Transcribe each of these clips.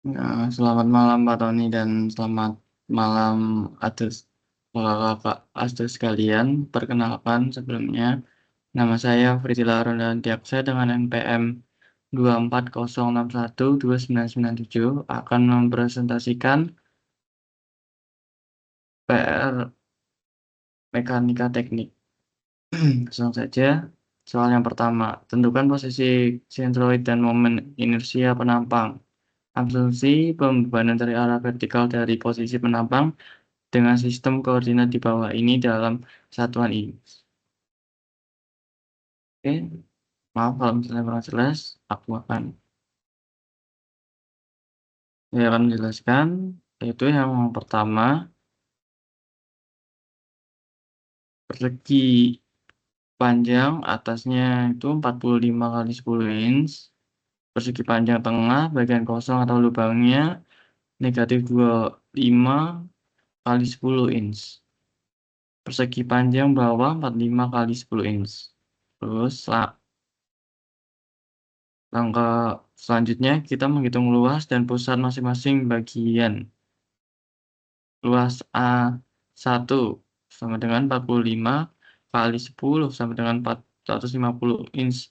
Selamat malam Pak Tony dan selamat malam atas kakak-kakak Astra sekalian. Perkenalkan sebelumnya, nama saya Fritila Rondantiaksa dengan NPM 240612997 akan mempresentasikan PR Mekanika Teknik. Langsung saja, soal yang pertama, tentukan posisi sentroid dan momen inersia penampang. Asumsi pembebanan dari arah vertikal dari posisi penampang dengan sistem koordinat di bawah ini dalam satuan ini. Oke, maaf kalau misalnya kurang jelas, saya akan menjelaskan, yaitu yang pertama, persegi panjang atasnya itu 45 kali 10 inch, persegi panjang tengah bagian kosong atau lubangnya negatif 25 kali 10 inch, persegi panjang bawah 45 kali 10 inch. Terus langkah selanjutnya kita menghitung luas dan pusat masing-masing bagian. Luas A1 sama dengan 45 kali 10 sama dengan 450 inch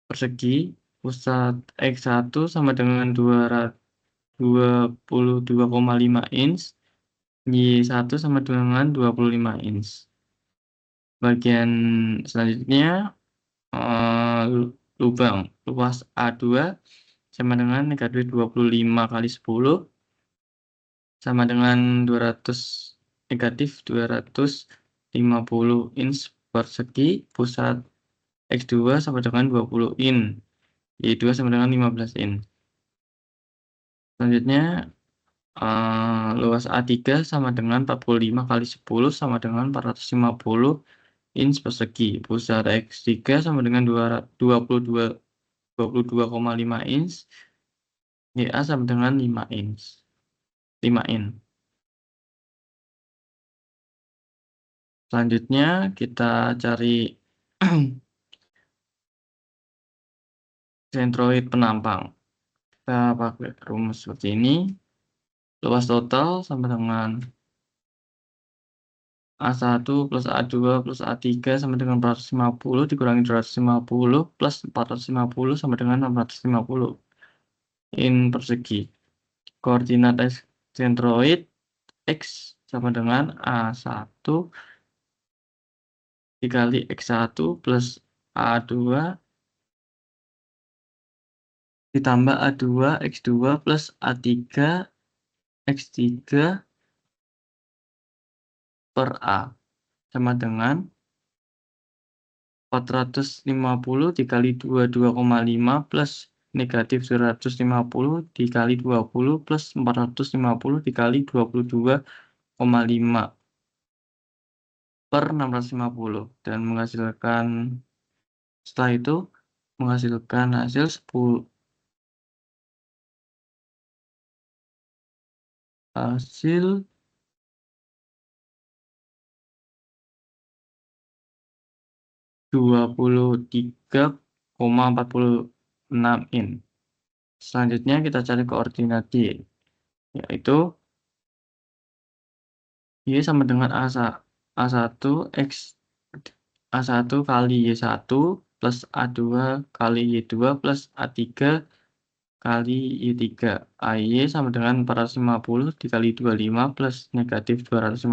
persegi. Pusat X1 sama dengan 222,5 inch. Y1 sama dengan 25 inch. Bagian selanjutnya lubang luas A2 sama dengan negatif 25 kali 10 sama dengan 200 negatif 250 inch persegi. Pusat X2 sama dengan 20 in, Y2 sama dengan 15 in. Selanjutnya luas A3 sama dengan 45 kali 10 sama dengan 450 inch persegi. Pusat X3 sama dengan 22,5 inch, YA sama dengan 5 inch. 5 in. Selanjutnya kita cari sentroid penampang. Kita pakai rumus seperti ini. Luas total sama dengan A1 plus A2 plus A3 sama dengan 450 dikurangi 250 plus 450 sama dengan 650 in persegi. Koordinat sentroid X sama dengan A1 dikali X1 plus A2 ditambah A2 X2 plus A3 X3 per A sama dengan 450 dikali 22,5 plus negatif 250 dikali 20 plus 450 dikali 22,5 per 650 dan menghasilkan, setelah itu menghasilkan hasil 23,46 in. Selanjutnya kita cari koordinat Y, yaitu Y sama dengan A1 X A1 kali Y1 plus A2 kali Y2 plus A3 kali Y3. AY sama dengan 450 dikali 25 plus negatif 250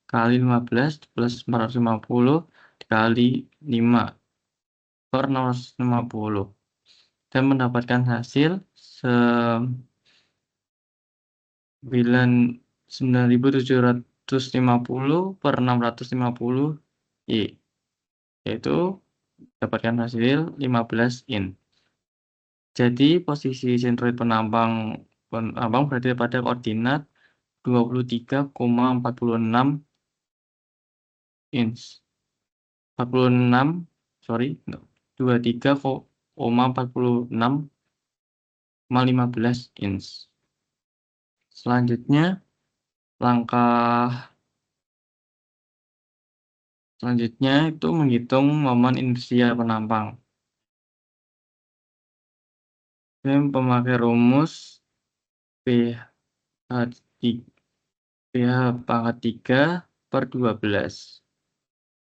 kali 15 plus 450 dikali 5 per 650 dan mendapatkan hasil 9.750 per 650 Y, yaitu dapatkan hasil 15 in. Jadi posisi sentroid penampang berada pada koordinat 23,46 inch. 46, sorry, 23,46,15 inch. Selanjutnya, langkah selanjutnya itu menghitung momen inersia penampang. Pemakai rumus PH, PH pangkat 3 per 12.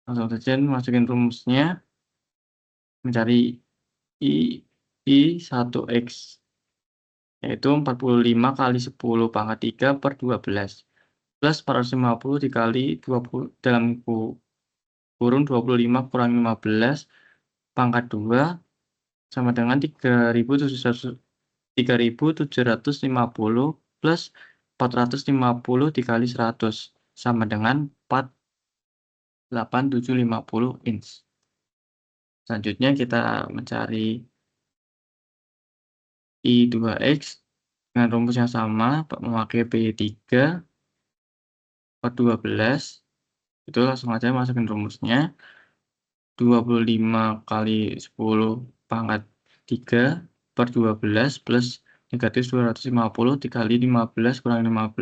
Langsung saja masukin rumusnya, mencari I 1X, yaitu 45 kali 10 pangkat 3 per 12, plus 450 dikali 20 dalam kurung 25 kurang 15 pangkat 2 sama dengan 3.750 plus 450 dikali 100 sama dengan 48750 inch. Selanjutnya kita mencari I2X dengan rumus yang sama, memakai P3 per 12. Itu langsung aja masukin rumusnya. 25 kali 10 pangkat 3 per 12 plus negatif 250 dikali 15 kurang 15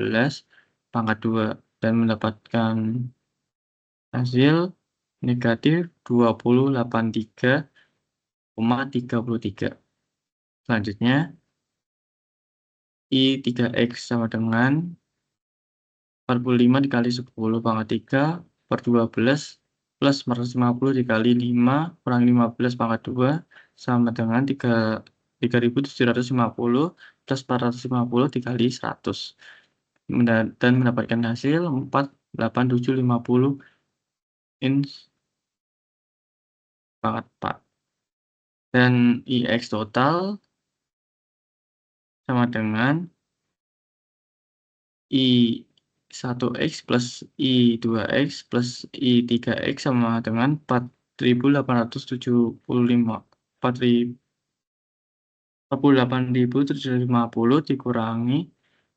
pangkat 2, dan mendapatkan hasil negatif 283,33. Selanjutnya I3X sama dengan 45 dikali 10 pangkat 3 per 12 plus 450 dikali 5 kurang 15 pangkat 2 sama dengan 3.750 plus 450 dikali 100 dan mendapatkan hasil 48750 inch pangkat 4. Dan IX total sama dengan I1X plus I2X plus I3X sama dengan 48.750 dikurangi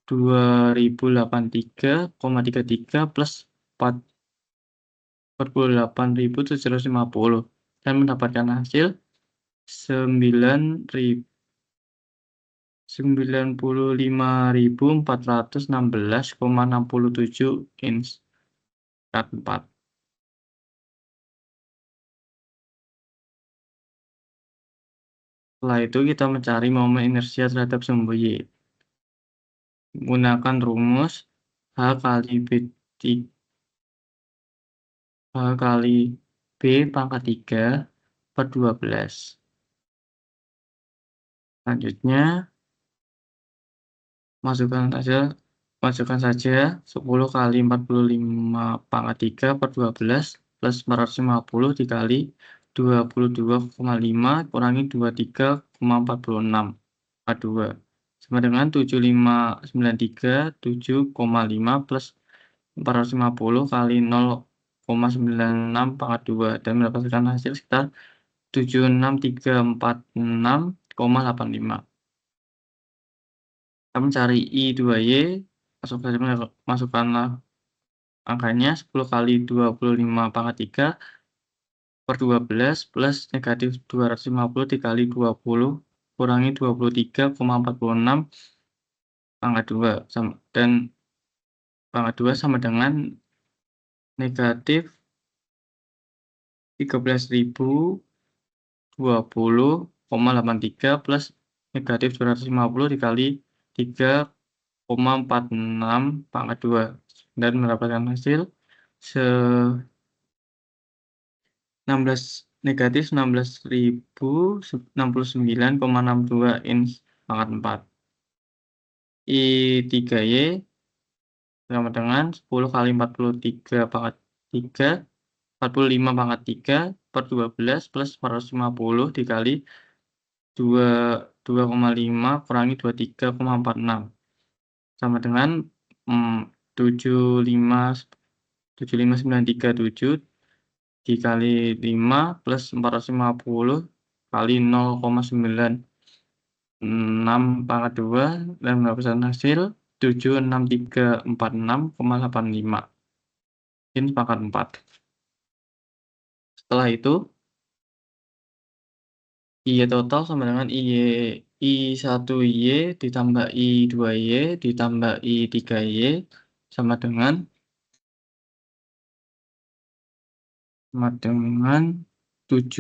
2083,33 plus 48.750 dan mendapatkan hasil 95.416,67 inch kat 4. Setelah itu kita mencari momen inersia terhadap sumbu Y. Menggunakan rumus H kali B pangkat 3 per 12. Selanjutnya masukkan saja 10 kali 45 pangkat 3 per 12 plus 450 dikali 22,5 kurangi 23,46 pangkat 2 sama dengan 7593,7,5 plus 450 kali 0,96 pangkat 2 dan mendapatkan hasil sekitar 76346,85. Kita mencari I2Y, masukkanlah angkanya 10 kali 25 pangkat 3 per 12 plus negatif 250 dikali 20 kurangi 23,46 pangkat 2 dan pangkat 2 sama dengan negatif 13.020,83 plus negatif 250 dikali 3,46 pangkat 2 dan mendapatkan hasil negatif 16.069,62 inch pangkat 4. I3Y sama dengan 10 kali 43 pangkat 3 45 pangkat 3 per 12 plus 450 dikali 2,5 kurangi 23,46 sama dengan 75937 dikali 5 plus 450 kali 0,96 pangkat 2 dan mendapatkan hasil 76346,85 ini pangkat 4. Setelah itu Y total sama dengan I1Y ditambah I2Y ditambah I3Y sama dengan 7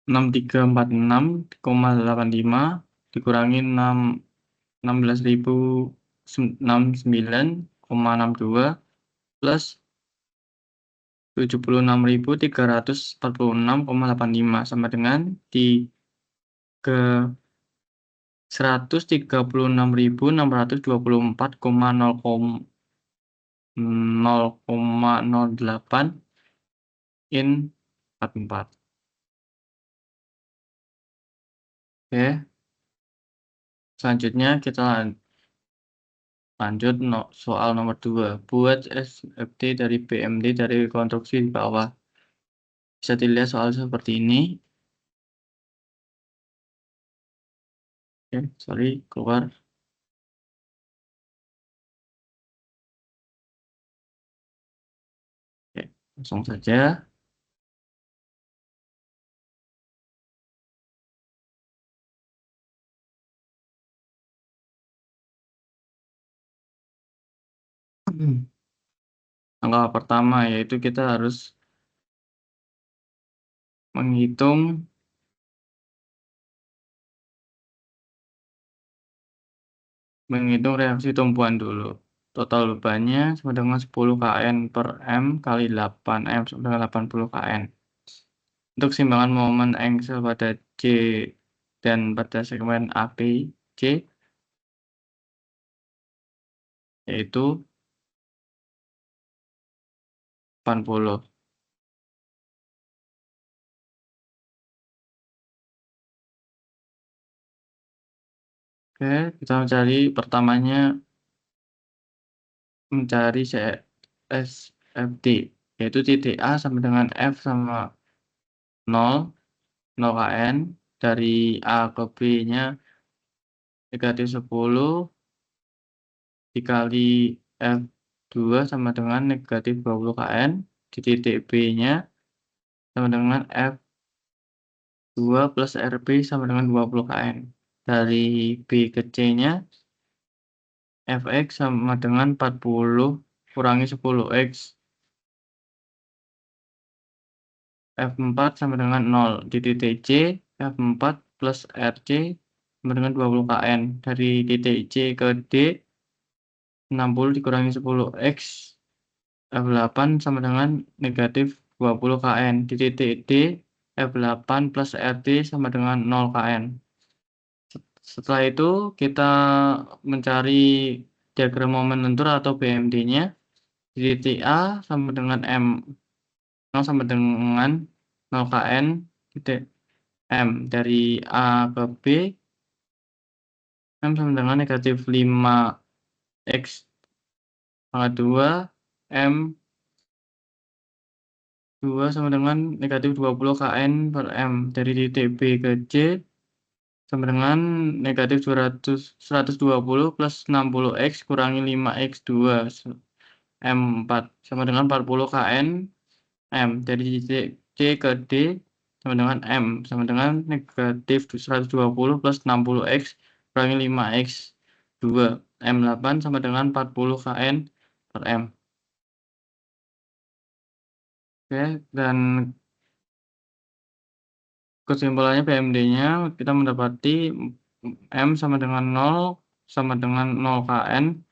6346,85 dikurangi 16.069,62 plus 76.346,85 sama dengan 136.624,008 in 44. Oke, selanjutnya kita lanjut soal nomor 2. Buat SFT dari BMD dari konstruksi di bawah. Bisa dilihat soal seperti ini. Oke, sorry, keluar. Oke, langsung saja. Langkah pertama yaitu kita harus menghitung reaksi tumpuan dulu. Total bebannya sama dengan 10 kN per M kali 8 M sama dengan 80 kN. Untuk keseimbangan momen angsel pada C dan pada segmen AP C yaitu 80. Oke, kita mencari CSFT yaitu titik A sama dengan F sama 0 kN, dari A ke B-nya negatif 10 dikali F2 sama dengan negatif 20 kN, di titik B-nya sama dengan F2 plus RB sama dengan 20 kN. Dari B ke C-nya Fx sama dengan 40 kurangi 10x. F4 sama dengan 0. Di titik C, F4 plus RC sama dengan 20 kN. Dari titik C ke D, 60 dikurangi 10x. F8 sama dengan negatif 20 kN. Di titik D, F8 plus RD sama dengan 0 kN. Setelah itu kita mencari diagram momen lentur atau BMD-nya. Di titik A sama dengan M 0 sama dengan 0 kN. Titik M dari A ke B, M sama dengan negatif 5x pangkat 2, M 2 sama dengan negatif 20 kN per M. Dari titik B ke C sama dengan negatif 120 plus 60x kurangi 5x2 M4 sama dengan 40 kN M. Dari titik C ke D sama dengan M sama dengan negatif 120 plus 60x kurangi 5x2 M8 sama dengan 40 kN per M. Oke, dan kesimpulannya BMD-nya kita mendapati M sama dengan 0 sama dengan 0 kN,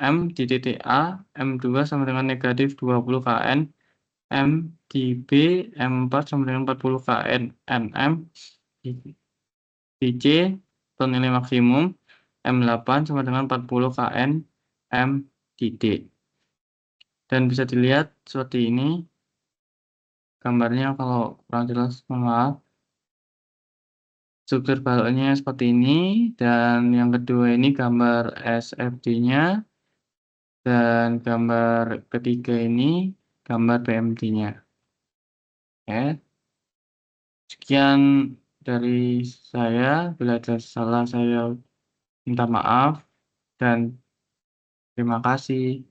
M di titik A, M2 sama dengan negatif 20 kN, M di B, M4 sama dengan 40 kN, NM di C atau nilai maksimum, M8 sama dengan 40 kN, M di D. Dan bisa dilihat seperti ini gambarnya, kalau kurang jelas mohon maaf. Struktur baloknya seperti ini, dan yang kedua ini gambar SFD-nya, dan gambar ketiga ini gambar BMD-nya. Oke, sekian dari saya. Bila ada salah saya minta maaf dan terima kasih.